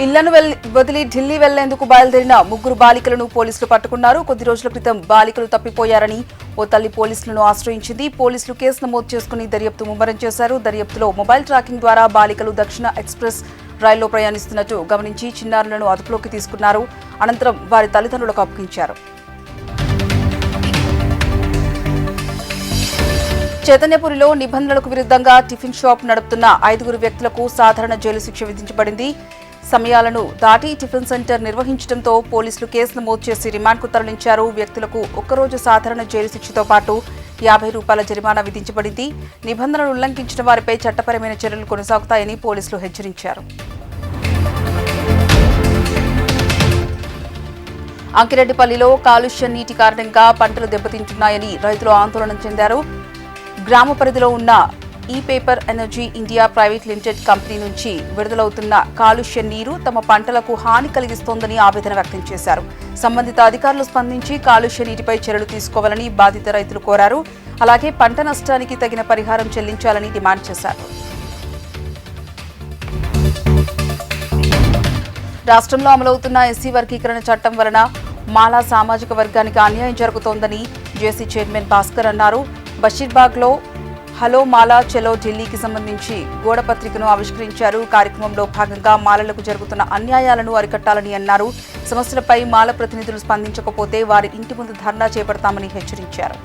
ఇళ్లను వదిలి ఢిల్లీ వెళ్లేందుకు బయలుదేరిన ముగ్గురు బాలికలను పోలీసులు పట్టుకున్నారు. కొద్ది రోజుల క్రితం బాలికలు తప్పిపోయారని ఓ తల్లి పోలీసులను ఆశ్రయించింది. పోలీసులు కేసు నమోదు చేసుకుని దర్యాప్తు ముమ్మరం చేశారు. దర్యాప్తులో మొబైల్ ట్రాకింగ్ ద్వారా బాలికలు దక్షిణ ఎక్స్ప్రెస్ రైల్లో ప్రయాణిస్తున్నట్టు గమనించి చిన్నారులను అదుపులోకి తీసుకున్నారు. అనంతరం వారి తల్లిదండ్రులకు అప్పగించారు. చైతన్యపురిలో నిబంధనలకు విరుద్ధంగా టిఫిన్ షాప్ నడుపుతున్న 5 వ్యక్తులకు సాధారణ జైలు శిక్ష విధించబడింది. సమయాలను దాటి టిఫిన్ సెంటర్ నిర్వహించడంతో పోలీసులు కేసు నమోదు చేసి రిమాండ్కు తరలించారు. వ్యక్తులకు ఒక్కరోజు సాధారణ జైలు శిక్షతో పాటు ₹50 జరిమానా విధించబడింది. నిబంధనలు ఉల్లంఘించిన వారిపై చట్టపరమైన చర్యలు కొనసాగుతాయని పోలీసులు హెచ్చరించారు. అంకిరెడ్డిపల్లిలో కాలుష్య నీటి కారణంగా పంటలు దెబ్బతింటున్నాయని రైతులు ఆందోళన చెందారు. గ్రామ పరిధిలో ఉన్న ఈ paper energy India private limited company నుంచి విడుదలవుతున్న కాలుష్య నీరు తమ పంటలకు హాని కలిగిస్తోందని ఆవేదన వ్యక్తం చేశారు. సంబంధిత అధికారులు స్పందించి కాలుష్య నీటిపై చర్యలు తీసుకోవాలని బాధిత రైతులు కోరారు. అలాగే పంట నష్టానికి తగిన పరిహారం చెల్లించాలని డిమాండ్ చేశారు. రాష్ట్రంలో అమలవుతున్న ఎస్సీ వర్గీకరణ చట్టం వలన మాలా సామాజిక వర్గానికి అన్యాయం జరుగుతోందని జేసీ చైర్మన్ భాస్కర్ అన్నారు. బషీర్బాగ్లో హలో మాలా చలో ఢిల్లీకి సంబంధించి గోడపత్రికను ఆవిష్కరించారు. కార్యక్రమంలో భాగంగా మాలలకు జరుగుతున్న అన్యాయాలను అరికట్టాలని అన్నారు. సమస్యలపై మాల ప్రతినిధులు స్పందించకపోతే వారి ఇంటి ముందు ధర్నా చేపడతామని హెచ్చరించారు.